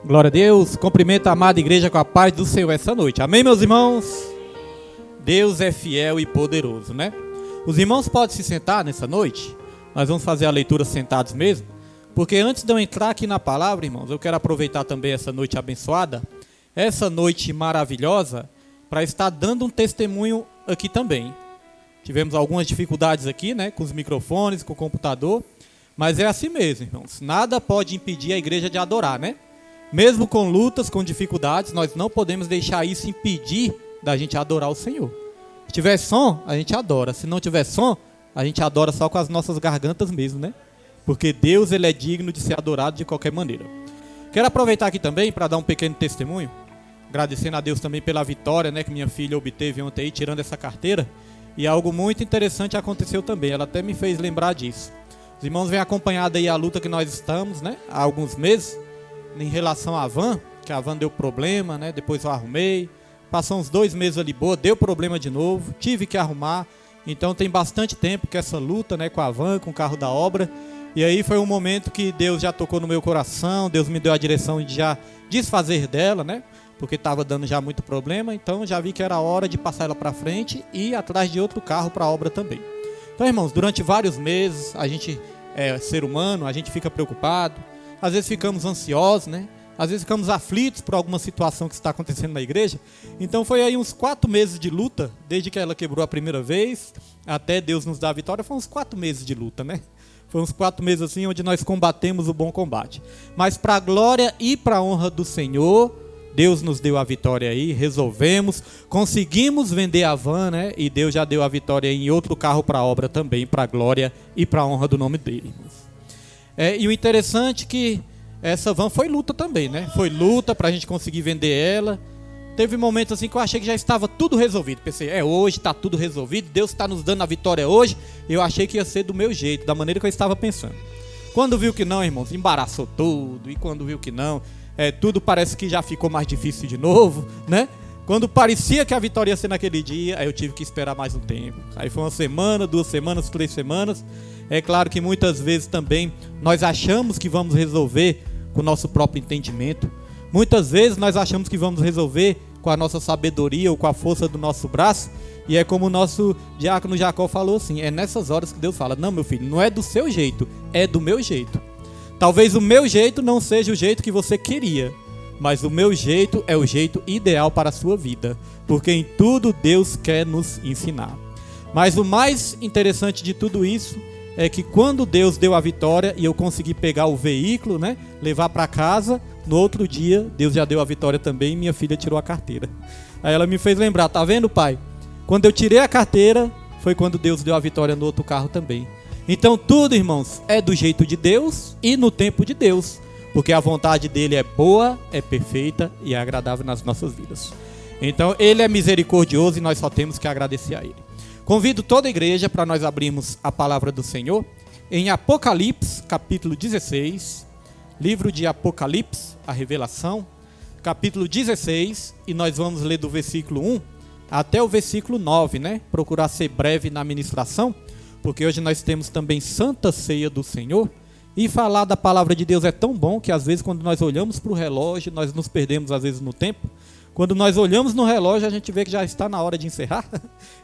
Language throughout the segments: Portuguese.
Glória a Deus. Cumprimento a amada igreja com a paz do Senhor essa noite. Amém, meus irmãos? Deus é fiel e poderoso, né? Os irmãos podem se sentar nessa noite. Nós vamos fazer a leitura sentados mesmo. Porque antes de eu entrar aqui na palavra, irmãos, eu quero aproveitar também essa noite abençoada, essa noite maravilhosa, para estar dando um testemunho aqui também. Tivemos algumas dificuldades aqui, né? Com os microfones, com o computador. Mas é assim mesmo, irmãos. Nada pode impedir a igreja de adorar, né? Mesmo com lutas, com dificuldades, nós não podemos deixar isso impedir da gente adorar o Senhor. Se tiver som, a gente adora. Se não tiver som, a gente adora só com as nossas gargantas mesmo, né? Porque Deus, Ele é digno de ser adorado de qualquer maneira. Quero aproveitar aqui também para dar um pequeno testemunho, agradecendo a Deus também pela vitória, né, que minha filha obteve ontem aí, tirando essa carteira. E algo muito interessante aconteceu também, ela até me fez lembrar disso. Os irmãos vêm acompanhando aí a luta que nós estamos, né, há alguns meses, em relação à van, que a van deu problema, né, depois eu arrumei, passou uns 2 meses ali boa, deu problema de novo, tive que arrumar, então tem bastante tempo que essa luta, né, com a van, com o carro da obra, e aí foi um momento que Deus já tocou no meu coração, Deus me deu a direção de já desfazer dela, né, porque estava dando já muito problema, então já vi que era hora de passar ela para frente e ir atrás de outro carro para a obra também. Então, irmãos, durante vários meses, a gente é ser humano, a gente fica preocupado, às vezes ficamos ansiosos, né? Às vezes ficamos aflitos por alguma situação que está acontecendo na igreja. Então foi aí uns 4 meses de luta, desde que ela quebrou a primeira vez, até Deus nos dar a vitória, foi uns 4 meses de luta, né? Foi uns 4 meses assim, onde nós combatemos o bom combate. Mas para a glória e para a honra do Senhor, Deus nos deu a vitória aí, resolvemos, conseguimos vender a van, né? E Deus já deu a vitória em outro carro para a obra também, para a glória e para a honra do nome dele. E o interessante é que essa van foi luta também, né? Foi luta para a gente conseguir vender ela. Teve momentos assim que eu achei que já estava tudo resolvido. Pensei, hoje está tudo resolvido, Deus está nos dando a vitória hoje. Eu achei que ia ser do meu jeito, da maneira que eu estava pensando. Quando viu que não, irmãos, embaraçou tudo. E quando viu que não, tudo parece que já ficou mais difícil de novo, né? Quando parecia que a vitória ia ser naquele dia, aí eu tive que esperar mais um tempo. Aí foi 1 semana, 2 semanas, 3 semanas. É claro que muitas vezes também nós achamos que vamos resolver com o nosso próprio entendimento. Muitas vezes nós achamos que vamos resolver com a nossa sabedoria ou com a força do nosso braço. E é como o nosso diácono Jacó falou assim, é nessas horas que Deus fala, não, meu filho, não é do seu jeito, é do meu jeito. Talvez o meu jeito não seja o jeito que você queria, mas o meu jeito é o jeito ideal para a sua vida, porque em tudo Deus quer nos ensinar. Mas o mais interessante de tudo isso é que quando Deus deu a vitória e eu consegui pegar o veículo, né, levar para casa, no outro dia Deus já deu a vitória também e minha filha tirou a carteira. Aí ela me fez lembrar, tá vendo, pai? Quando eu tirei a carteira, foi quando Deus deu a vitória no outro carro também. Então tudo, irmãos, é do jeito de Deus e no tempo de Deus, porque a vontade dele é boa, é perfeita e é agradável nas nossas vidas. Então ele é misericordioso e nós só temos que agradecer a ele. Convido toda a igreja para nós abrirmos a palavra do Senhor em Apocalipse, capítulo 16, livro de Apocalipse, a revelação, capítulo 16, e nós vamos ler do versículo 1 até o versículo 9, né? Procurar ser breve na ministração, porque hoje nós temos também Santa Ceia do Senhor, e falar da palavra de Deus é tão bom que às vezes quando nós olhamos para o relógio, nós nos perdemos às vezes no tempo. Quando nós olhamos no relógio, a gente vê que já está na hora de encerrar.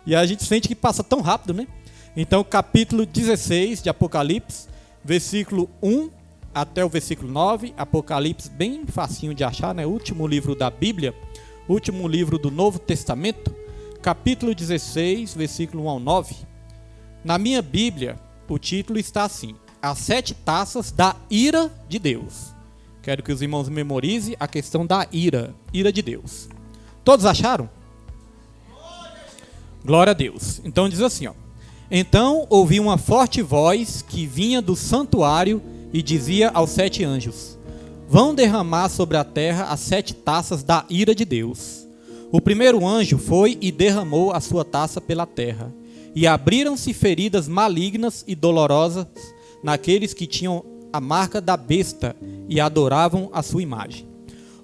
E a gente sente que passa tão rápido, né? Então, capítulo 16 de Apocalipse, versículo 1 até o versículo 9. Apocalipse bem facinho de achar, né? Último livro da Bíblia, último livro do Novo Testamento. Capítulo 16, versículo 1 ao 9. Na minha Bíblia, o título está assim: As 7 taças da ira de Deus. Quero que os irmãos memorizem a questão da ira de Deus. Todos acharam? Glória a Deus. Então diz assim, ó. Então ouvi uma forte voz que vinha do santuário e dizia aos 7 anjos: Vão derramar sobre a terra as 7 taças da ira de Deus. O primeiro anjo foi e derramou a sua taça pela terra, e abriram-se feridas malignas e dolorosas naqueles que tinham a marca da besta e adoravam a sua imagem.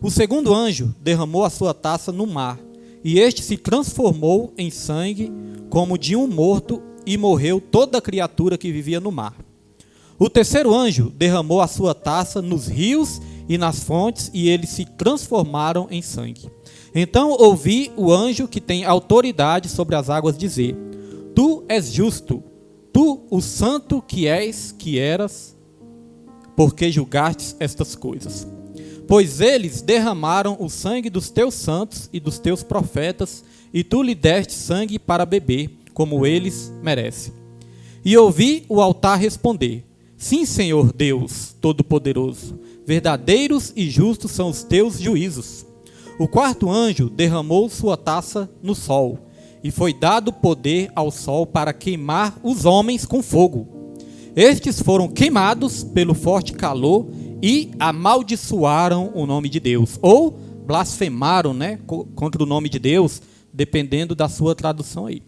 O segundo anjo derramou a sua taça no mar, e este se transformou em sangue como de um morto, e morreu toda criatura que vivia no mar. O terceiro anjo derramou a sua taça nos rios e nas fontes, e eles se transformaram em sangue. Então ouvi o anjo que tem autoridade sobre as águas dizer: Tu és justo, tu, o santo que és, que eras, porque julgastes estas coisas. Pois eles derramaram o sangue dos teus santos e dos teus profetas, e tu lhe deste sangue para beber, como eles merecem. E ouvi o altar responder: Sim, Senhor Deus Todo-Poderoso, verdadeiros e justos são os teus juízos. O quarto anjo derramou sua taça no sol, e foi dado poder ao sol para queimar os homens com fogo. Estes foram queimados pelo forte calor e amaldiçoaram o nome de Deus, ou blasfemaram, né, contra o nome de Deus, dependendo da sua tradução aí.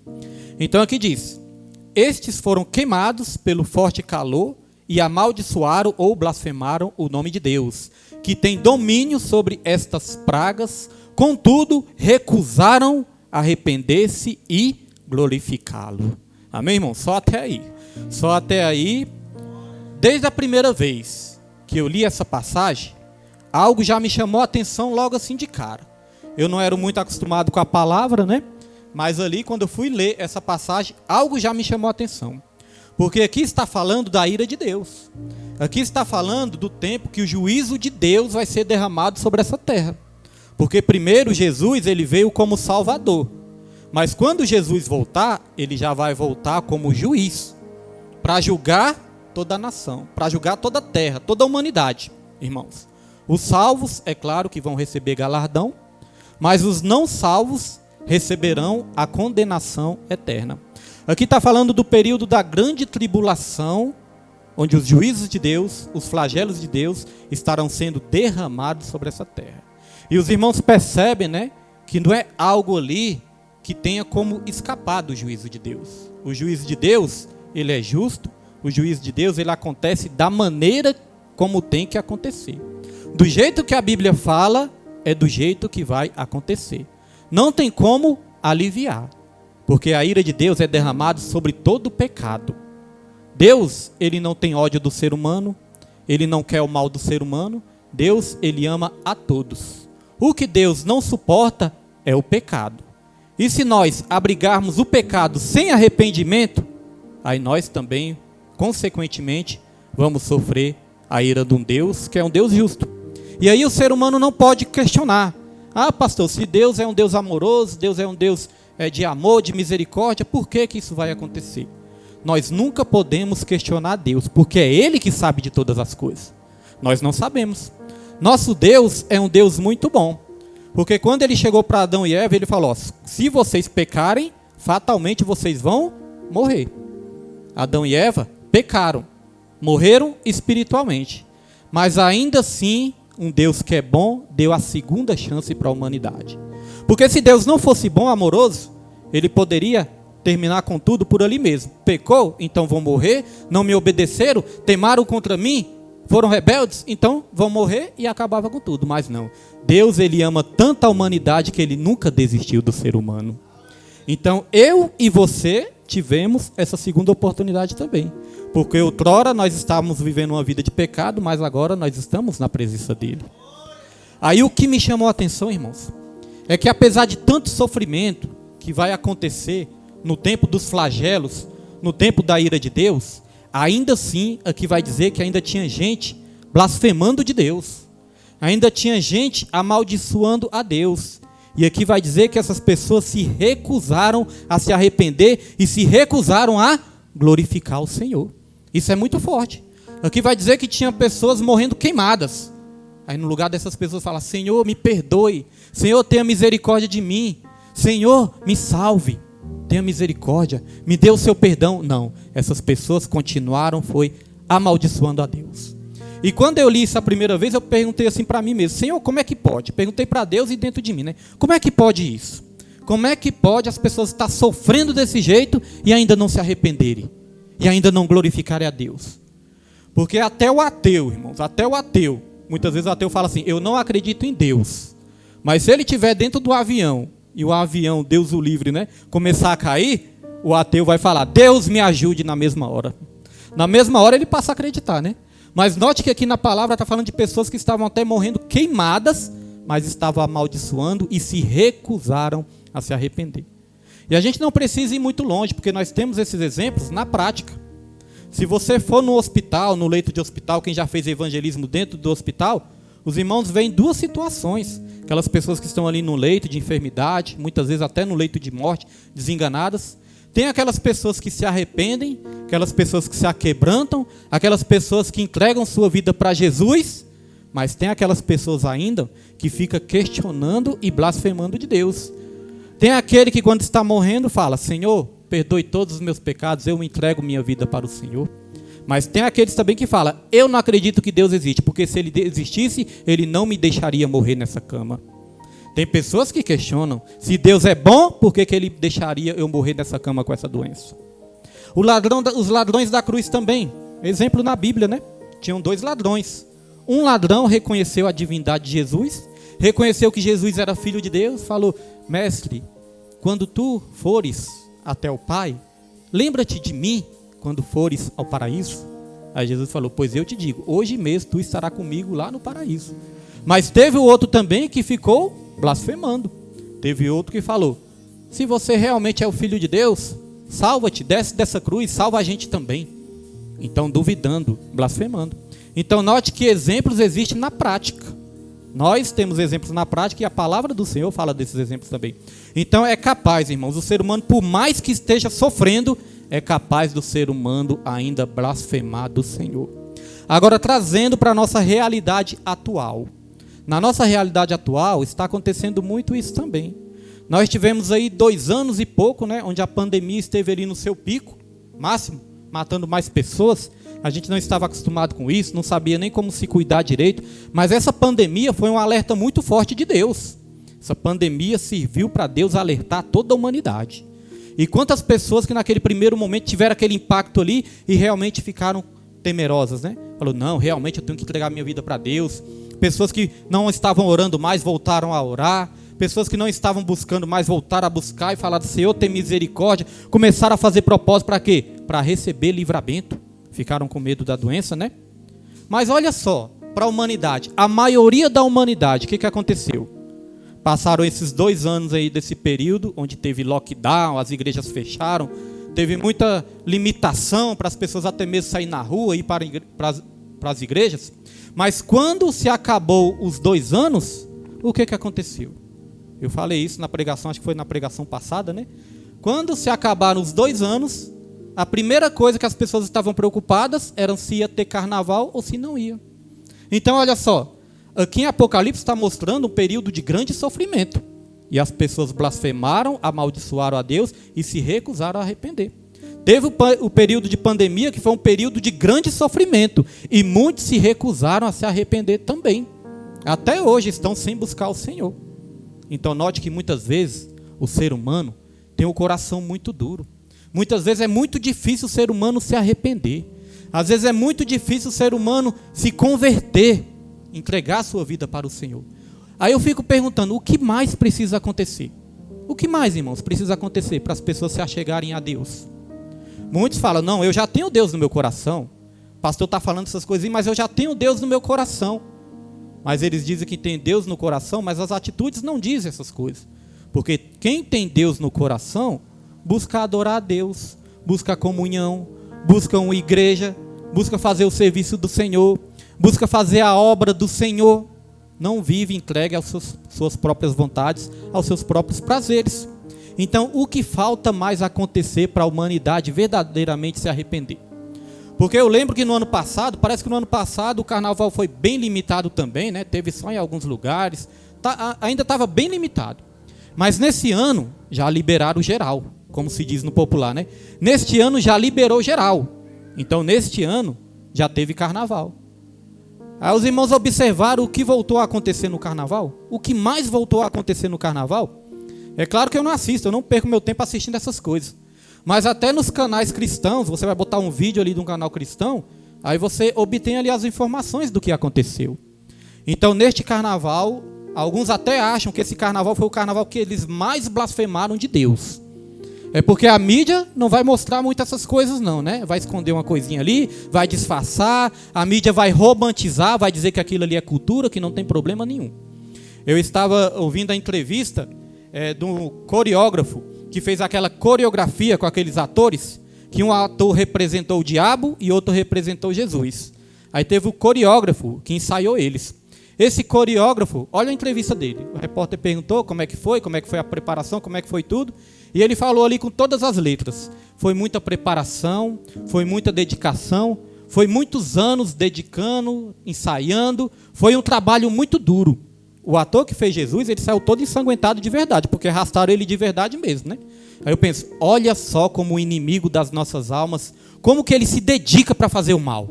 Então aqui diz: estes foram queimados pelo forte calor e amaldiçoaram ou blasfemaram o nome de Deus, que tem domínio sobre estas pragas, contudo recusaram arrepender-se e glorificá-lo. Amém, irmão? Só até aí. Só até aí. Desde a primeira vez que eu li essa passagem, algo já me chamou a atenção logo assim de cara. Eu não era muito acostumado com a palavra, né? Mas ali, quando eu fui ler essa passagem, algo já me chamou a atenção. Porque aqui está falando da ira de Deus. Aqui está falando do tempo que o juízo de Deus vai ser derramado sobre essa terra. Porque primeiro Jesus, ele veio como Salvador. Mas quando Jesus voltar, ele já vai voltar como juiz. Para julgar toda a nação. Para julgar toda a terra, toda a humanidade, irmãos. Os salvos, é claro que vão receber galardão. Mas os não salvos receberão a condenação eterna. Aqui está falando do período da grande tribulação, onde os juízos de Deus, os flagelos de Deus, estarão sendo derramados sobre essa terra. E os irmãos percebem, né, que não é algo ali que tenha como escapar do juízo de Deus. O juízo de Deus, ele é justo. O juízo de Deus, ele acontece da maneira como tem que acontecer. Do jeito que a Bíblia fala, é do jeito que vai acontecer. Não tem como aliviar, porque a ira de Deus é derramada sobre todo o pecado. Deus, ele não tem ódio do ser humano, ele não quer o mal do ser humano. Deus, ele ama a todos. O que Deus não suporta é o pecado. E se nós abrigarmos o pecado sem arrependimento, aí nós também, consequentemente, vamos sofrer a ira de um Deus que é um Deus justo. E aí o ser humano não pode questionar: ah, pastor, se Deus é um Deus amoroso, Deus é um Deus de amor, de misericórdia, por que que isso vai acontecer? Nós nunca podemos questionar Deus, porque é Ele que sabe de todas as coisas. Nós não sabemos. Nosso Deus é um Deus muito bom, porque quando Ele chegou para Adão e Eva, Ele falou: se vocês pecarem, fatalmente vocês vão morrer. Adão e Eva pecaram, morreram espiritualmente, mas ainda assim, um Deus que é bom, deu a segunda chance para a humanidade. Porque se Deus não fosse bom, amoroso, Ele poderia terminar com tudo por ali mesmo. Pecou? Então vão morrer. Não me obedeceram? Temaram contra mim? Foram rebeldes? Então vão morrer, e acabava com tudo. Mas não. Deus, ele ama tanto a humanidade que Ele nunca desistiu do ser humano. Então eu e você tivemos essa segunda oportunidade também. Porque outrora nós estávamos vivendo uma vida de pecado, mas agora nós estamos na presença dele. Aí o que me chamou a atenção, irmãos, é que apesar de tanto sofrimento que vai acontecer no tempo dos flagelos, no tempo da ira de Deus, ainda assim, aqui vai dizer que ainda tinha gente blasfemando de Deus. Ainda tinha gente amaldiçoando a Deus. E aqui vai dizer que essas pessoas se recusaram a se arrepender e se recusaram a glorificar o Senhor. Isso é muito forte. Aqui vai dizer que tinha pessoas morrendo queimadas. Aí no lugar dessas pessoas fala: Senhor, me perdoe. Senhor, tenha misericórdia de mim. Senhor, me salve. Tenha misericórdia. Me dê o seu perdão. Não. Essas pessoas continuaram, amaldiçoando a Deus. E quando eu li isso a primeira vez, eu perguntei assim para mim mesmo: Senhor, como é que pode? Perguntei para Deus e dentro de mim, né? Como é que pode isso? Como é que pode as pessoas estar sofrendo desse jeito e ainda não se arrependerem? E ainda não glorificarem a Deus? Porque até o ateu, irmãos, até o ateu, muitas vezes o ateu fala assim: eu não acredito em Deus. Mas se ele estiver dentro do avião, e o avião, Deus o livre, né, começar a cair, o ateu vai falar: Deus me ajude, na mesma hora. Na mesma hora ele passa a acreditar, né? Mas note que aqui na palavra está falando de pessoas que estavam até morrendo queimadas, mas estavam amaldiçoando e se recusaram a se arrepender. E a gente não precisa ir muito longe, porque nós temos esses exemplos na prática. Se você for no hospital, no leito de hospital, quem já fez evangelismo dentro do hospital, os irmãos veem duas situações. Aquelas pessoas que estão ali no leito de enfermidade, muitas vezes até no leito de morte, desenganadas. Tem aquelas pessoas que se arrependem, aquelas pessoas que se aquebrantam, aquelas pessoas que entregam sua vida para Jesus, mas tem aquelas pessoas ainda que ficam questionando e blasfemando de Deus. Tem aquele que quando está morrendo fala, Senhor, perdoe todos os meus pecados, eu entrego minha vida para o Senhor. Mas tem aqueles também que falam, eu não acredito que Deus existe, porque se Ele existisse, Ele não me deixaria morrer nessa cama. Tem pessoas que questionam, se Deus é bom, por que Ele deixaria eu morrer nessa cama com essa doença? Os ladrões da cruz também, exemplo na Bíblia, né? Tinham 2 ladrões. Um ladrão reconheceu a divindade de Jesus, reconheceu que Jesus era filho de Deus, falou, mestre, quando tu fores até o Pai, lembra-te de mim quando fores ao paraíso. Aí Jesus falou, pois eu te digo, hoje mesmo tu estarás comigo lá no paraíso. Mas teve o outro também que ficou blasfemando. Teve outro que falou, se você realmente é o filho de Deus, salva-te, desce dessa cruz, salva a gente também. Então duvidando, blasfemando. Então note que exemplos existem na prática. Nós temos exemplos na prática e a palavra do Senhor fala desses exemplos também. Então é capaz, irmãos, o ser humano, por mais que esteja sofrendo, é capaz do ser humano ainda blasfemar do Senhor. Agora, trazendo para a nossa realidade atual. Na nossa realidade atual, está acontecendo muito isso também. Nós tivemos aí 2 anos e pouco, né, onde a pandemia esteve ali no seu pico máximo, matando mais pessoas. A gente não estava acostumado com isso, não sabia nem como se cuidar direito. Mas essa pandemia foi um alerta muito forte de Deus. Essa pandemia serviu para Deus alertar toda a humanidade. E quantas pessoas que naquele primeiro momento tiveram aquele impacto ali e realmente ficaram temerosas, né? Falou, não, realmente eu tenho que entregar minha vida para Deus. Pessoas que não estavam orando mais voltaram a orar. Pessoas que não estavam buscando mais voltaram a buscar e falaram, Senhor, tem misericórdia. Começaram a fazer propósito para quê? Para receber livramento. Ficaram com medo da doença, né? Mas olha só, para a humanidade, a maioria da humanidade, o que aconteceu? Passaram esses 2 anos aí desse período, onde teve lockdown, as igrejas fecharam, teve muita limitação para as pessoas até mesmo sair na rua e ir para as igrejas. Mas quando se acabou os 2 anos, o que aconteceu? Eu falei isso na pregação, acho que foi na pregação passada, né? Quando se acabaram os 2 anos, a primeira coisa que as pessoas estavam preocupadas era se ia ter carnaval ou se não ia. Então, olha só, aqui em Apocalipse está mostrando um período de grande sofrimento. E as pessoas blasfemaram, amaldiçoaram a Deus e se recusaram a arrepender. Teve o período de pandemia, que foi um período de grande sofrimento. E muitos se recusaram a se arrepender também. Até hoje estão sem buscar o Senhor. Então, note que muitas vezes o ser humano tem um coração muito duro. Muitas vezes é muito difícil o ser humano se arrepender. Às vezes é muito difícil o ser humano se converter, entregar a sua vida para o Senhor. Aí eu fico perguntando, o que mais precisa acontecer? O que mais, irmãos, precisa acontecer para as pessoas se achegarem a Deus? Muitos falam, não, eu já tenho Deus no meu coração. O pastor está falando essas coisinhas, mas eu já tenho Deus no meu coração. Mas eles dizem que tem Deus no coração, mas as atitudes não dizem essas coisas. Porque quem tem Deus no coração, busca adorar a Deus, busca comunhão, busca uma igreja, busca fazer o serviço do Senhor, busca fazer a obra do Senhor. Não vive entregue às suas próprias vontades, aos seus próprios prazeres. Então, o que falta mais acontecer para a humanidade verdadeiramente se arrepender? Porque eu lembro que no ano passado, parece que no ano passado o carnaval foi bem limitado também, né? Teve só em alguns lugares, ainda estava bem limitado. Mas nesse ano já liberaram geral, como se diz no popular, né? Neste ano já liberou geral. Então, neste ano já teve carnaval. Aí os irmãos observaram o que voltou a acontecer no carnaval? O que mais voltou a acontecer no carnaval? É claro que eu não assisto, eu não perco meu tempo assistindo essas coisas. Mas até nos canais cristãos, você vai botar um vídeo ali de um canal cristão, aí você obtém ali as informações do que aconteceu. Então, neste carnaval, alguns até acham que esse carnaval foi o carnaval que eles mais blasfemaram de Deus. É porque a mídia não vai mostrar muito essas coisas não, né? Vai esconder uma coisinha ali, vai disfarçar, a mídia vai romantizar, vai dizer que aquilo ali é cultura, que não tem problema nenhum. Eu estava ouvindo a entrevista do coreógrafo que fez aquela coreografia com aqueles atores, que um ator representou o diabo e outro representou Jesus. Aí teve o coreógrafo que ensaiou eles. Esse coreógrafo, olha a entrevista dele. O repórter perguntou como é que foi a preparação, como é que foi tudo. E ele falou ali com todas as letras. Foi muita preparação, foi muita dedicação, foi muitos anos dedicando, ensaiando. Foi um trabalho muito duro. O ator que fez Jesus, ele saiu todo ensanguentado de verdade, porque arrastaram ele de verdade mesmo, né? Aí eu penso, olha só como o inimigo das nossas almas, como que ele se dedica para fazer o mal.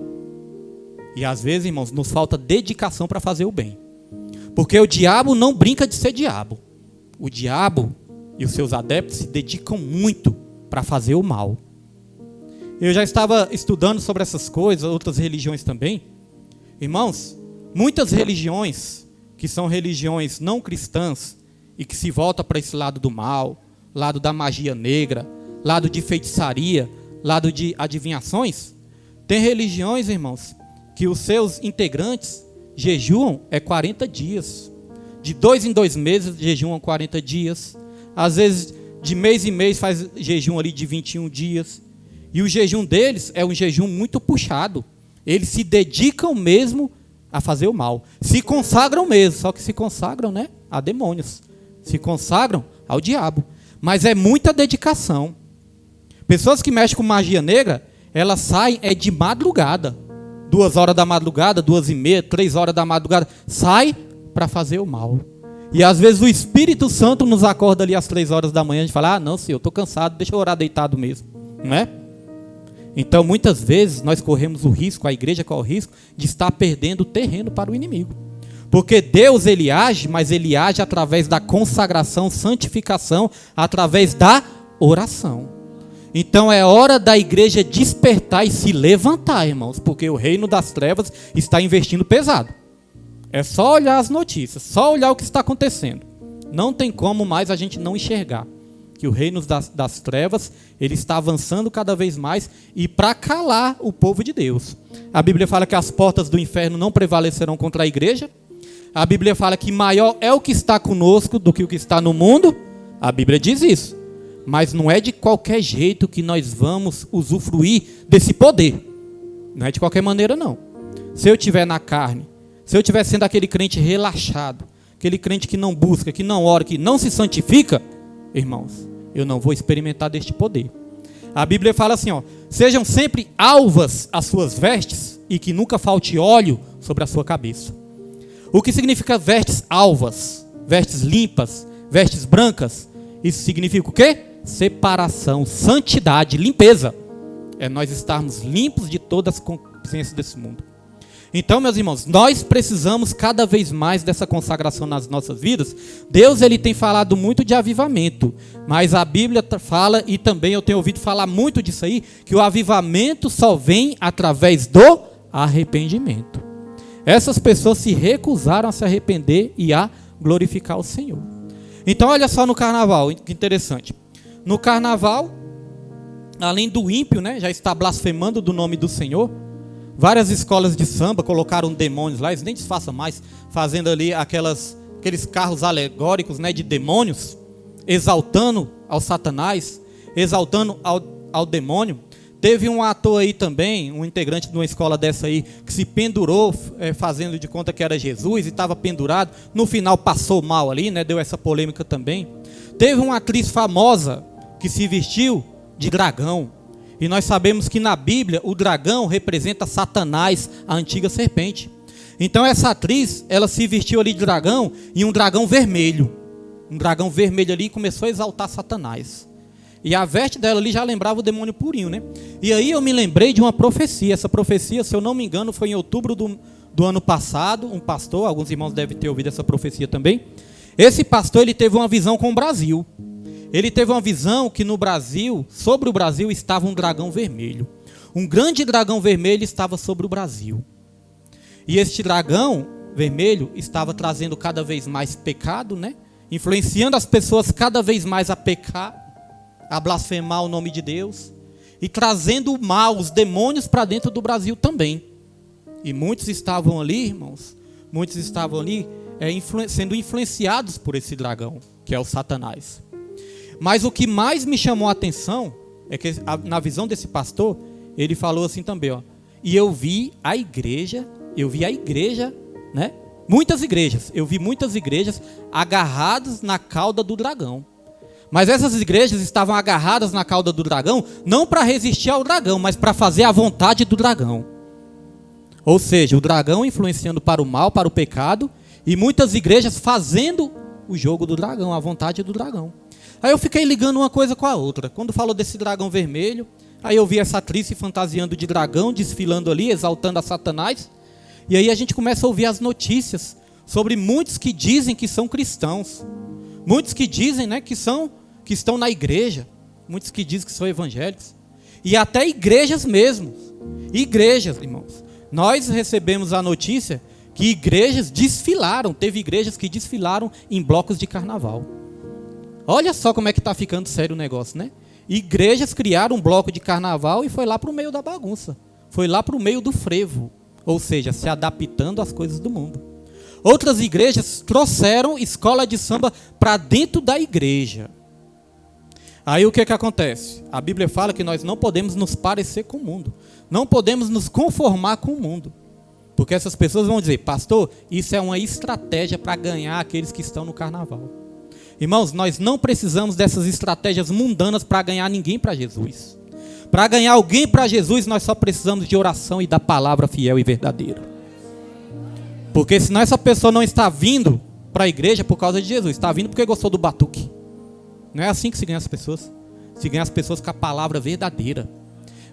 E às vezes, irmãos, nos falta dedicação para fazer o bem. Porque o diabo não brinca de ser diabo. O diabo e os seus adeptos se dedicam muito para fazer o mal. Eu já estava estudando sobre essas coisas, outras religiões também. Irmãos, muitas religiões que são religiões não cristãs e que se voltam para esse lado do mal, lado da magia negra, lado de feitiçaria, lado de adivinhações, tem religiões, irmãos, que os seus integrantes jejuam 40 dias. De 2 em 2 meses jejuam 40 dias. Às vezes, de mês em mês faz jejum ali de 21 dias. E o jejum deles é um jejum muito puxado. Eles se dedicam mesmo a fazer o mal. Se consagram mesmo, só que se consagram, né, a demônios. Se consagram ao diabo. Mas é muita dedicação. Pessoas que mexem com magia negra, elas saem de madrugada. 2 horas da madrugada, 2h30, 3 horas da madrugada, sai para fazer o mal. E às vezes o Espírito Santo nos acorda ali às 3 horas da manhã, a gente fala, não, senhor, eu estou cansado, deixa eu orar deitado mesmo, não é? Então muitas vezes nós corremos o risco, a igreja corre o risco de estar perdendo terreno para o inimigo. Porque Deus, ele age, mas ele age através da consagração, santificação, através da oração. Então é hora da igreja despertar e se levantar, irmãos, porque o reino das trevas está investindo pesado. É só olhar as notícias, só olhar o que está acontecendo. Não tem como mais a gente não enxergar que o reino das trevas, ele está avançando cada vez mais e para calar o povo de Deus. A Bíblia fala que as portas do inferno não prevalecerão contra a igreja. A Bíblia fala que maior é o que está conosco do que o que está no mundo. A Bíblia diz isso. Mas não é de qualquer jeito que nós vamos usufruir desse poder. Não é de qualquer maneira, não. Se eu estiver na carne, se eu estiver sendo aquele crente relaxado, aquele crente que não busca, que não ora, que não se santifica, irmãos, eu não vou experimentar deste poder. A Bíblia fala assim, ó, sejam sempre alvas as suas vestes e que nunca falte óleo sobre a sua cabeça. O que significa vestes alvas? Vestes limpas, vestes brancas? Isso significa o quê? Separação, santidade, limpeza. É nós estarmos limpos de todas as consciências desse mundo. Então, meus irmãos, nós precisamos cada vez mais dessa consagração nas nossas vidas. Deus, ele tem falado muito de avivamento, mas a Bíblia fala, e também eu tenho ouvido falar muito disso aí, que o avivamento só vem através do arrependimento. Essas pessoas se recusaram a se arrepender e a glorificar o Senhor. Então, olha só no carnaval, que interessante. No carnaval, além do ímpio, né, já está blasfemando do nome do Senhor, várias escolas de samba colocaram demônios lá, eles nem disfarçam mais, fazendo ali aqueles carros alegóricos, né, de demônios, exaltando ao Satanás, exaltando ao demônio. Teve um ator aí também, um integrante de uma escola dessa aí, que se pendurou, fazendo de conta que era Jesus, e estava pendurado, no final passou mal ali, né, deu essa polêmica também. Teve uma atriz famosa que se vestiu de dragão. E nós sabemos que na Bíblia o dragão representa Satanás, a antiga serpente. Então essa atriz, ela se vestiu ali de dragão e um dragão vermelho. Um dragão vermelho ali, e começou a exaltar Satanás. E a veste dela ali já lembrava o demônio purinho, né? E aí eu me lembrei de uma profecia. Essa profecia, se eu não me engano, foi em outubro do ano passado. Um pastor, alguns irmãos devem ter ouvido essa profecia também. Esse pastor, ele teve uma visão com o Brasil. Ele teve uma visão que no Brasil, sobre o Brasil, estava um dragão vermelho. Um grande dragão vermelho estava sobre o Brasil. E este dragão vermelho estava trazendo cada vez mais pecado, né? Influenciando as pessoas cada vez mais a pecar. a blasfemar o nome de Deus e trazendo o mal, os demônios para dentro do Brasil também. E muitos estavam ali, irmãos, sendo influenciados por esse dragão, que é o Satanás. Mas o que mais me chamou a atenção é que na visão desse pastor, ele falou assim também, ó, e eu vi a igreja, né? Eu vi muitas igrejas agarradas na cauda do dragão. Mas essas igrejas estavam agarradas na cauda do dragão, não para resistir ao dragão, mas para fazer a vontade do dragão. Ou seja, o dragão influenciando para o mal, para o pecado, e muitas igrejas fazendo o jogo do dragão, a vontade do dragão. Aí eu fiquei ligando uma coisa com a outra. Quando falou desse dragão vermelho, aí eu vi essa atriz se fantasiando de dragão, desfilando ali, exaltando a Satanás. E aí a gente começa a ouvir as notícias sobre muitos que dizem que são cristãos. Muitos que dizem, né, que estão na igreja. Muitos que dizem que são evangélicos. E até igrejas mesmo. Igrejas, irmãos. Nós recebemos a notícia que igrejas desfilaram. Teve igrejas que desfilaram em blocos de carnaval. Olha só como é que está ficando sério o negócio, né? Igrejas criaram um bloco de carnaval e foi lá para o meio da bagunça. Foi lá para o meio do frevo. Ou seja, se adaptando às coisas do mundo. Outras igrejas trouxeram escola de samba para dentro da igreja. Aí o que acontece? A Bíblia fala que nós não podemos nos parecer com o mundo. Não podemos nos conformar com o mundo. Porque essas pessoas vão dizer, pastor, isso é uma estratégia para ganhar aqueles que estão no carnaval. Irmãos, nós não precisamos dessas estratégias mundanas para ganhar ninguém para Jesus. Para ganhar alguém para Jesus, nós só precisamos de oração e da palavra fiel e verdadeira. Porque senão essa pessoa não está vindo para a igreja por causa de Jesus, está vindo porque gostou do batuque. Não é assim que se ganha as pessoas. Se ganha as pessoas com a palavra verdadeira.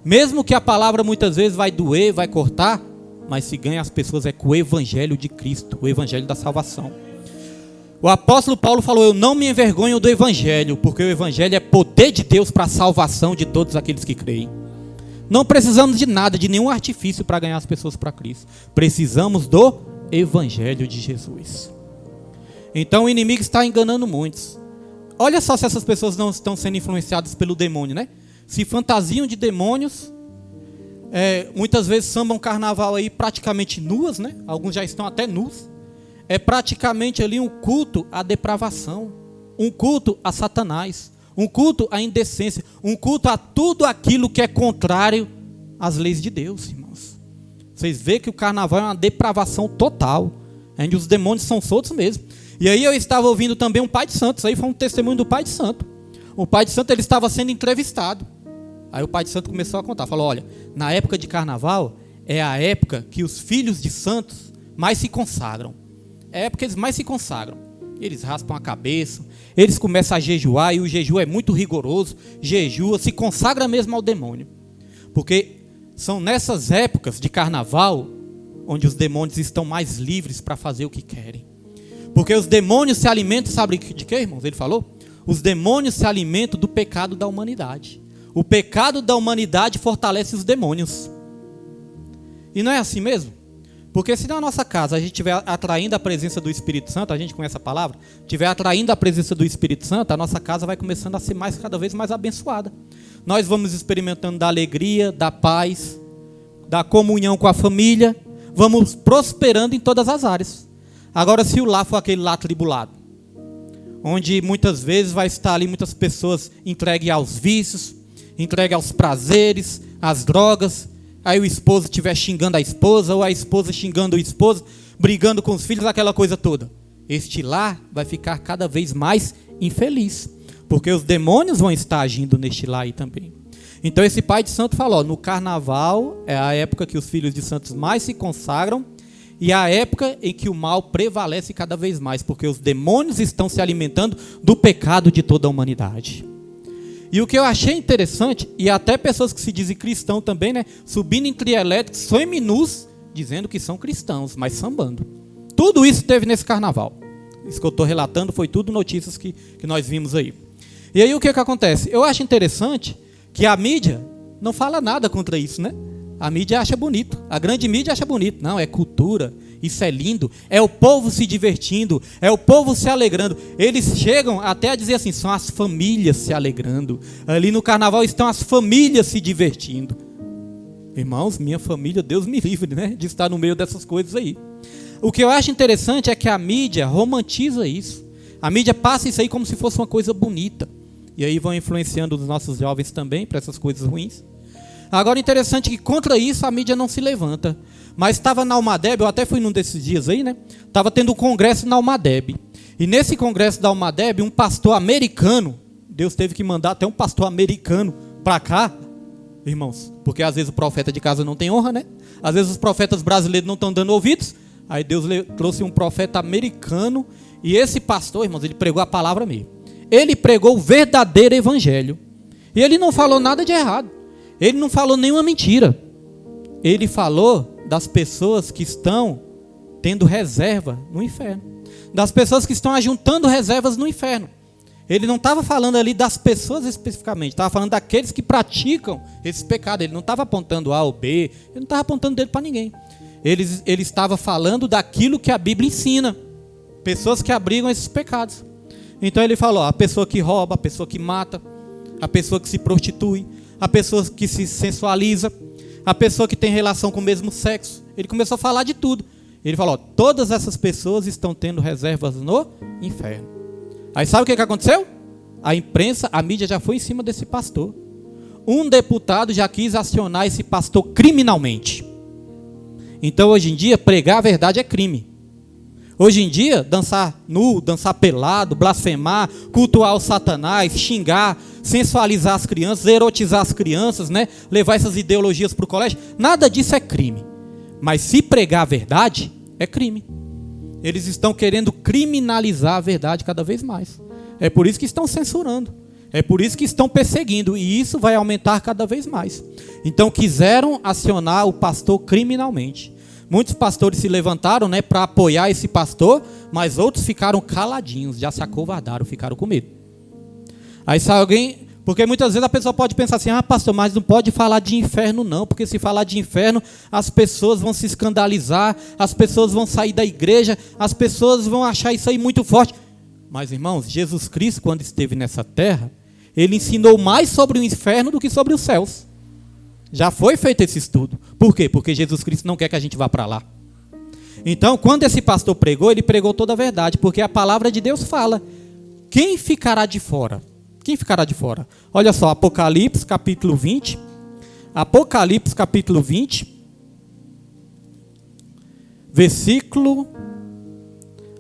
Mesmo que a palavra muitas vezes vai doer, vai cortar, mas se ganha as pessoas é com o evangelho de Cristo, o evangelho da salvação. O apóstolo Paulo falou, eu não me envergonho do evangelho, porque o evangelho é poder de Deus para a salvação de todos aqueles que creem. Não precisamos de nada, de nenhum artifício para ganhar as pessoas para Cristo. Precisamos do evangelho de Jesus. Então o inimigo está enganando muitos. Olha só se essas pessoas não estão sendo influenciadas pelo demônio, né? Se fantasiam de demônios, muitas vezes sambam carnaval aí praticamente nuas, né? Alguns já estão até nus. É praticamente ali um culto à depravação, um culto a Satanás, um culto à indecência, um culto a tudo aquilo que é contrário às leis de Deus, irmãos. Vocês veem que o carnaval é uma depravação total, onde os demônios são soltos mesmo. E aí eu estava ouvindo também um pai de santo, isso aí foi um testemunho do pai de santo. O pai de santo, ele estava sendo entrevistado. Aí o pai de santo começou a contar, falou, olha, na época de carnaval, é a época que os filhos de santos mais se consagram. É a época que eles mais se consagram. Eles raspam a cabeça, eles começam a jejuar, e o jejum é muito rigoroso, jejua, se consagra mesmo ao demônio. Porque são nessas épocas de carnaval, onde os demônios estão mais livres para fazer o que querem. Porque os demônios se alimentam, sabe de quê, irmãos? Ele falou, os demônios se alimentam do pecado da humanidade. O pecado da humanidade fortalece os demônios. E não é assim mesmo? Porque se na nossa casa a gente estiver atraindo a presença do Espírito Santo, a gente conhece a palavra, estiver atraindo a presença do Espírito Santo, a nossa casa vai começando a ser cada vez mais abençoada. Nós vamos experimentando da alegria, da paz, da comunhão com a família, vamos prosperando em todas as áreas. Agora, se o lar for aquele lar tribulado, onde muitas vezes vai estar ali muitas pessoas entregues aos vícios, entregues aos prazeres, às drogas, aí o esposo estiver xingando a esposa, ou a esposa xingando o esposo, brigando com os filhos, aquela coisa toda. Este lar vai ficar cada vez mais infeliz, porque os demônios vão estar agindo neste lar aí também. Então esse pai de santo falou, no carnaval é a época que os filhos de santos mais se consagram, e a época em que o mal prevalece cada vez mais, porque os demônios estão se alimentando do pecado de toda a humanidade. E o que eu achei interessante, e até pessoas que se dizem cristão também, né, subindo em trio elétrico, seminus, dizendo que são cristãos, mas sambando. Tudo isso teve nesse carnaval. Isso que eu estou relatando foi tudo notícias que nós vimos aí. E aí o que acontece? Eu acho interessante que a mídia não fala nada contra isso, né? A mídia acha bonito, a grande mídia acha bonito. Não, é cultura, isso é lindo, é o povo se divertindo, é o povo se alegrando. Eles chegam até a dizer assim, são as famílias se alegrando. Ali no carnaval estão as famílias se divertindo. Irmãos, minha família, Deus me livre, né, de estar no meio dessas coisas aí. O que eu acho interessante é que a mídia romantiza isso. A mídia passa isso aí como se fosse uma coisa bonita. E aí vão influenciando os nossos jovens também para essas coisas ruins. Agora, interessante que contra isso a mídia não se levanta. Mas estava na Almadeb, eu até fui num desses dias aí, né? Estava tendo um congresso na Almadeb. E nesse congresso da Almadeb, um pastor americano, Deus teve que mandar até um pastor americano para cá, irmãos, porque às vezes o profeta de casa não tem honra, né? Às vezes os profetas brasileiros não estão dando ouvidos. Aí Deus trouxe um profeta americano. E esse pastor, irmãos, ele pregou a palavra mesmo. Ele pregou o verdadeiro evangelho. E ele não falou nada de errado. Ele não falou nenhuma mentira. Ele falou das pessoas que estão tendo reserva no inferno. Das pessoas que estão ajuntando reservas no inferno. Ele não estava falando ali das pessoas especificamente. Estava falando daqueles que praticam esse pecado. Ele não estava apontando A ou B. Ele não estava apontando dedo para ninguém. Ele estava falando daquilo que a Bíblia ensina. Pessoas que abrigam esses pecados. Então ele falou, a pessoa que rouba, a pessoa que mata, a pessoa que se prostitui, a pessoa que se sensualiza, a pessoa que tem relação com o mesmo sexo. Ele começou a falar de tudo. Ele falou, todas essas pessoas estão tendo reservas no inferno. Aí sabe o que aconteceu? A imprensa, a mídia já foi em cima desse pastor. Um deputado já quis acionar esse pastor criminalmente. Então hoje em dia pregar a verdade é crime. Hoje em dia, dançar nu, dançar pelado, blasfemar, cultuar o Satanás, xingar, sensualizar as crianças, erotizar as crianças, né? Levar essas ideologias para o colégio, nada disso é crime. Mas se pregar a verdade, é crime. Eles estão querendo criminalizar a verdade cada vez mais. É por isso que estão censurando. É por isso que estão perseguindo. E isso vai aumentar cada vez mais. Então quiseram acionar o pastor criminalmente. Muitos pastores se levantaram, né, para apoiar esse pastor, mas outros ficaram caladinhos, já se acovardaram, ficaram com medo. Aí sai alguém, porque muitas vezes a pessoa pode pensar assim, pastor, mas não pode falar de inferno não, porque se falar de inferno, as pessoas vão se escandalizar, as pessoas vão sair da igreja, as pessoas vão achar isso aí muito forte. Mas irmãos, Jesus Cristo, quando esteve nessa terra, ele ensinou mais sobre o inferno do que sobre os céus. Já foi feito esse estudo. Por quê? Porque Jesus Cristo não quer que a gente vá para lá. Então, quando esse pastor pregou, ele pregou toda a verdade, porque a palavra de Deus fala. Quem ficará de fora? Quem ficará de fora? Olha só, Apocalipse capítulo 20. Apocalipse capítulo 20. Versículo...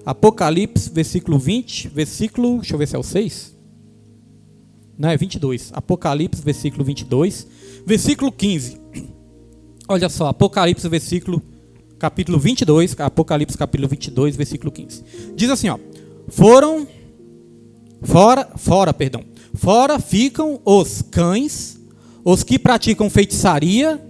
Apocalipse, versículo 20. Versículo... Deixa eu ver se é o 6. Não, é 22. Apocalipse, versículo 22. Versículo 15. Olha só, Apocalipse, capítulo 22. Apocalipse, capítulo 22, versículo 15. Diz assim, ó. Fora ficam os cães, os que praticam feitiçaria,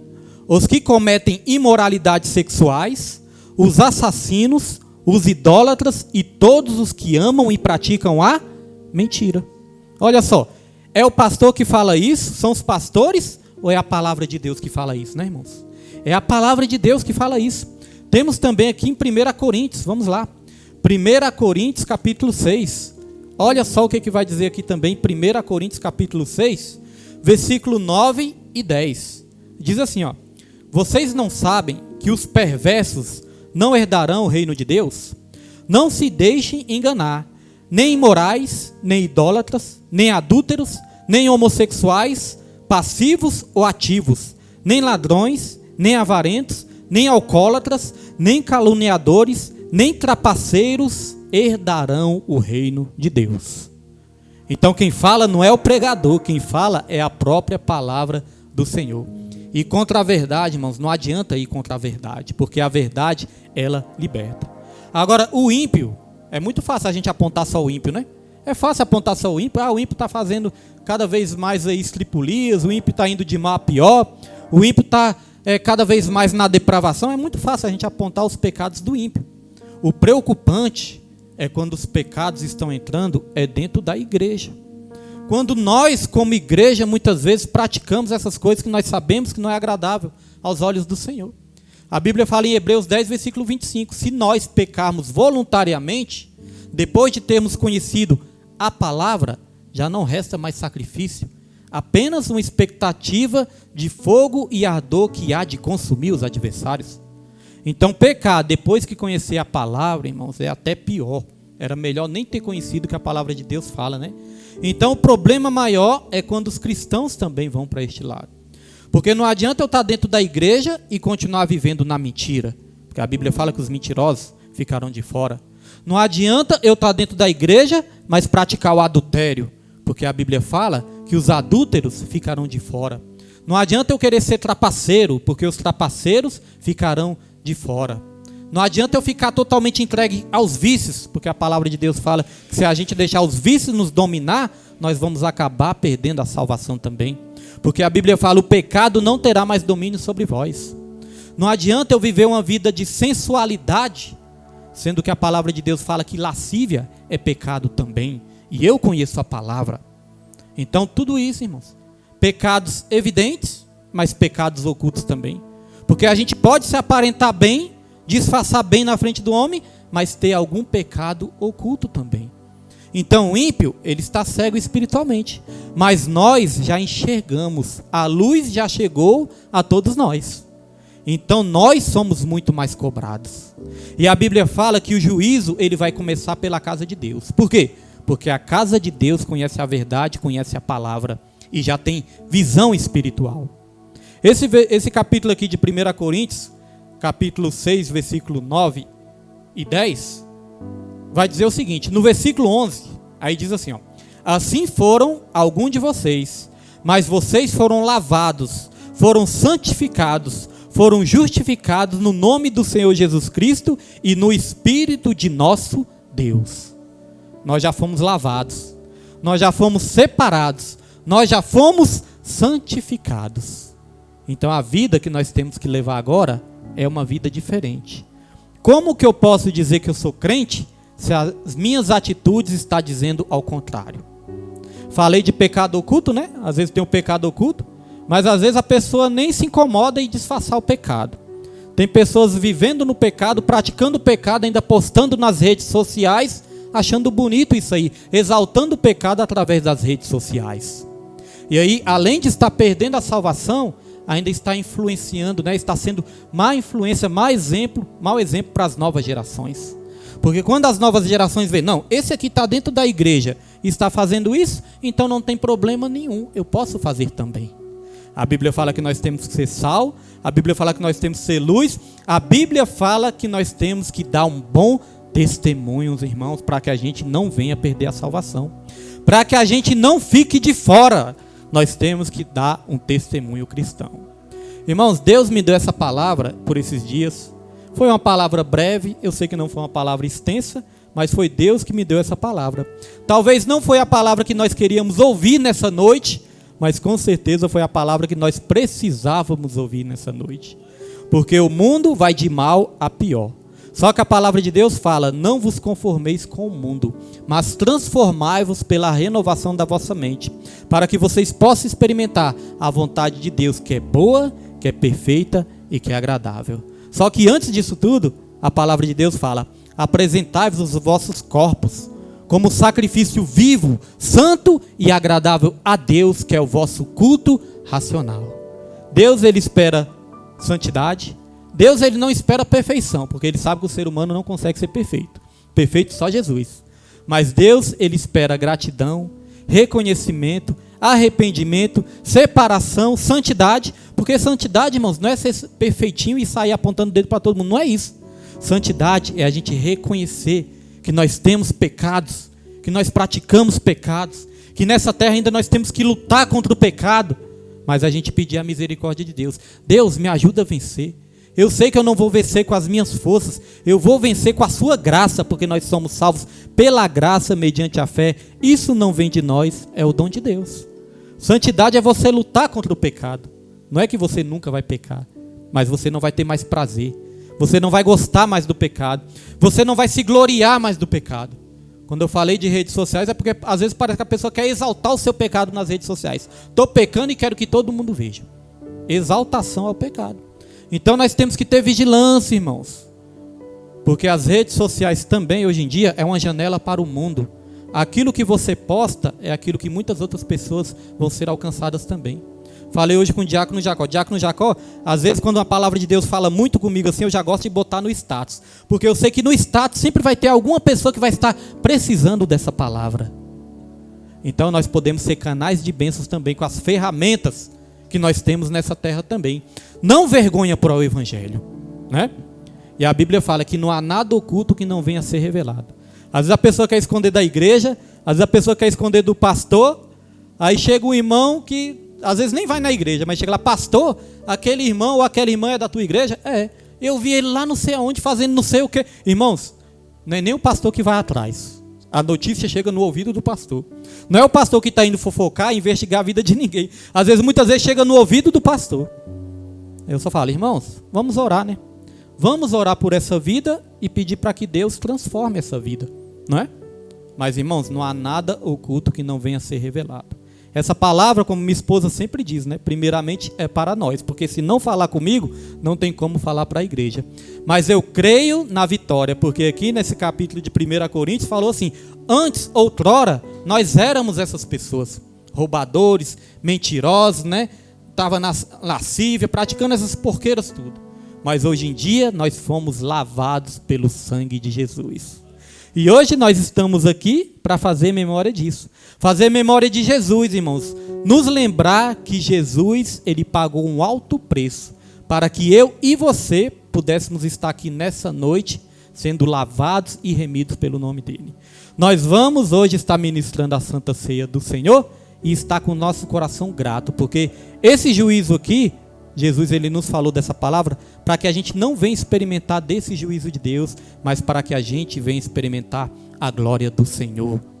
os que cometem imoralidades sexuais, os assassinos, os idólatras e todos os que amam e praticam a mentira. Olha só. É o pastor que fala isso? São os pastores? Ou é a palavra de Deus que fala isso, né, irmãos? É a palavra de Deus que fala isso. Temos também aqui em 1 Coríntios, vamos lá. 1 Coríntios capítulo 6. Olha só o que vai dizer aqui também, 1 Coríntios capítulo 6, versículo 9 e 10. Diz assim, ó. Vocês não sabem que os perversos não herdarão o reino de Deus? Não se deixem enganar. Nem imorais, nem idólatras, nem adúlteros, nem homossexuais, passivos ou ativos, nem ladrões, nem avarentos, nem alcoólatras, nem caluniadores, nem trapaceiros herdarão o reino de Deus. Então quem fala não é o pregador, quem fala é a própria palavra do Senhor. E contra a verdade, irmãos, não adianta ir contra a verdade, porque a verdade, ela liberta. Agora, o ímpio, é muito fácil a gente apontar só o ímpio, né? É fácil apontar só o ímpio. O ímpio está fazendo cada vez mais estripulias, o ímpio está indo de mal a pior, o ímpio está cada vez mais na depravação. É muito fácil a gente apontar os pecados do ímpio. O preocupante é quando os pecados estão entrando dentro da igreja. Quando nós, como igreja, muitas vezes praticamos essas coisas que nós sabemos que não é agradável aos olhos do Senhor. A Bíblia fala em Hebreus 10, versículo 25, se nós pecarmos voluntariamente, depois de termos conhecido a palavra, já não resta mais sacrifício, apenas uma expectativa de fogo e ardor que há de consumir os adversários. Então pecar depois que conhecer a palavra, irmãos, é até pior. Era melhor nem ter conhecido o que a palavra de Deus fala, né? Então o problema maior é quando os cristãos também vão para este lado. Porque não adianta eu estar dentro da igreja e continuar vivendo na mentira. Porque a Bíblia fala que os mentirosos ficarão de fora. Não adianta eu estar dentro da igreja, mas praticar o adultério. Porque a Bíblia fala que os adúlteros ficarão de fora. Não adianta eu querer ser trapaceiro, porque os trapaceiros ficarão de fora. Não adianta eu ficar totalmente entregue aos vícios, porque a palavra de Deus fala que se a gente deixar os vícios nos dominar, nós vamos acabar perdendo a salvação também. Porque a Bíblia fala, o pecado não terá mais domínio sobre vós. Não adianta eu viver uma vida de sensualidade, sendo que a palavra de Deus fala que lascívia é pecado também. E eu conheço a palavra. Então tudo isso, irmãos, pecados evidentes, mas pecados ocultos também. Porque a gente pode se aparentar bem, disfarçar bem na frente do homem, mas ter algum pecado oculto também. Então o ímpio, ele está cego espiritualmente, mas nós já enxergamos, a luz já chegou a todos nós. Então nós somos muito mais cobrados. E a Bíblia fala que o juízo, ele vai começar pela casa de Deus. Por quê? Porque a casa de Deus conhece a verdade, conhece a palavra e já tem visão espiritual. Esse capítulo aqui de 1 Coríntios, capítulo 6, versículo 9 e 10, vai dizer o seguinte, no versículo 11, aí diz assim, ó, assim foram alguns de vocês, mas vocês foram lavados, foram santificados, foram justificados no nome do Senhor Jesus Cristo e no Espírito de nosso Deus. Nós já fomos lavados, nós já fomos separados, nós já fomos santificados. Então a vida que nós temos que levar agora é uma vida diferente. Como que eu posso dizer que eu sou crente se as minhas atitudes estão dizendo ao contrário? Falei de pecado oculto, né? Às vezes tem um pecado oculto, mas às vezes a pessoa nem se incomoda em disfarçar o pecado. Tem pessoas vivendo no pecado, praticando o pecado, ainda postando nas redes sociais, achando bonito isso aí, exaltando o pecado através das redes sociais. E aí, além de estar perdendo a salvação, ainda está influenciando, né? Está sendo má influência, mau exemplo para as novas gerações. Porque quando as novas gerações veem, não, esse aqui está dentro da igreja e está fazendo isso, então não tem problema nenhum, eu posso fazer também. A Bíblia fala que nós temos que ser sal, a Bíblia fala que nós temos que ser luz, a Bíblia fala que nós temos que dar um bom testemunho, irmãos, para que a gente não venha perder a salvação. Para que a gente não fique de fora, nós temos que dar um testemunho cristão. Irmãos, Deus me deu essa palavra por esses dias. Foi uma palavra breve, eu sei que não foi uma palavra extensa, mas foi Deus que me deu essa palavra. Talvez não foi a palavra que nós queríamos ouvir nessa noite, mas com certeza foi a palavra que nós precisávamos ouvir nessa noite. Porque o mundo vai de mal a pior. Só que a palavra de Deus fala, não vos conformeis com o mundo, mas transformai-vos pela renovação da vossa mente, para que vocês possam experimentar a vontade de Deus, que é boa, que é perfeita e que é agradável. Só que antes disso tudo, a palavra de Deus fala, apresentai-vos os vossos corpos, como sacrifício vivo, santo e agradável a Deus, que é o vosso culto racional. Deus, ele espera santidade. Deus, ele não espera perfeição, porque ele sabe que o ser humano não consegue ser perfeito. Perfeito só Jesus. Mas Deus, ele espera gratidão, reconhecimento, arrependimento, separação, santidade. Porque santidade, irmãos, não é ser perfeitinho e sair apontando o dedo para todo mundo. Não é isso. Santidade é a gente reconhecer que nós temos pecados, que nós praticamos pecados, que nessa terra ainda nós temos que lutar contra o pecado, mas a gente pedir a misericórdia de Deus. Deus, me ajuda a vencer. Eu sei que eu não vou vencer com as minhas forças, eu vou vencer com a sua graça, porque nós somos salvos pela graça mediante a fé. Isso não vem de nós, é o dom de Deus. Santidade é você lutar contra o pecado. Não é que você nunca vai pecar, mas você não vai ter mais prazer. Você não vai gostar mais do pecado. Você não vai se gloriar mais do pecado. Quando eu falei de redes sociais é porque às vezes parece que a pessoa quer exaltar o seu pecado nas redes sociais. Estou pecando e quero que todo mundo veja. Exaltação ao pecado. Então nós temos que ter vigilância, irmãos. Porque as redes sociais também, hoje em dia, é uma janela para o mundo. Aquilo que você posta é aquilo que muitas outras pessoas vão ser alcançadas também. Falei hoje com o Diácono Jacó. Diácono Jacó, às vezes quando a palavra de Deus fala muito comigo assim, eu já gosto de botar no status. Porque eu sei que no status sempre vai ter alguma pessoa que vai estar precisando dessa palavra. Então nós podemos ser canais de bênçãos também com as ferramentas que nós temos nessa terra também. Não vergonha para o Evangelho, né? E a Bíblia fala que não há nada oculto que não venha a ser revelado. Às vezes a pessoa quer esconder da igreja, às vezes a pessoa quer esconder do pastor, aí chega um irmão que às vezes nem vai na igreja, mas chega lá, pastor, aquele irmão ou aquela irmã é da tua igreja? É, eu vi ele lá não sei aonde fazendo não sei o quê. Irmãos, não é nem o pastor que vai atrás. A notícia chega no ouvido do pastor. Não é o pastor que está indo fofocar, investigar a vida de ninguém. Às vezes, muitas vezes chega no ouvido do pastor. Eu só falo, irmãos, vamos orar, né? Vamos orar por essa vida e pedir para que Deus transforme essa vida, não é? Mas, irmãos, não há nada oculto que não venha a ser revelado. Essa palavra, como minha esposa sempre diz, né? Primeiramente é para nós, porque se não falar comigo, não tem como falar para a igreja. Mas eu creio na vitória, porque aqui nesse capítulo de 1 Coríntios falou assim, antes, outrora, nós éramos essas pessoas, roubadores, mentirosos, né? Estava na lascívia, praticando essas porqueiras tudo. Mas hoje em dia nós fomos lavados pelo sangue de Jesus. E hoje nós estamos aqui para fazer memória disso. Fazer memória de Jesus, irmãos. Nos lembrar que Jesus, ele pagou um alto preço para que eu e você pudéssemos estar aqui nessa noite, sendo lavados e remidos pelo nome dele. Nós vamos hoje estar ministrando a Santa Ceia do Senhor e estar com o nosso coração grato, porque esse juízo aqui, Jesus ele nos falou dessa palavra para que a gente não venha experimentar desse juízo de Deus, mas para que a gente venha experimentar a glória do Senhor.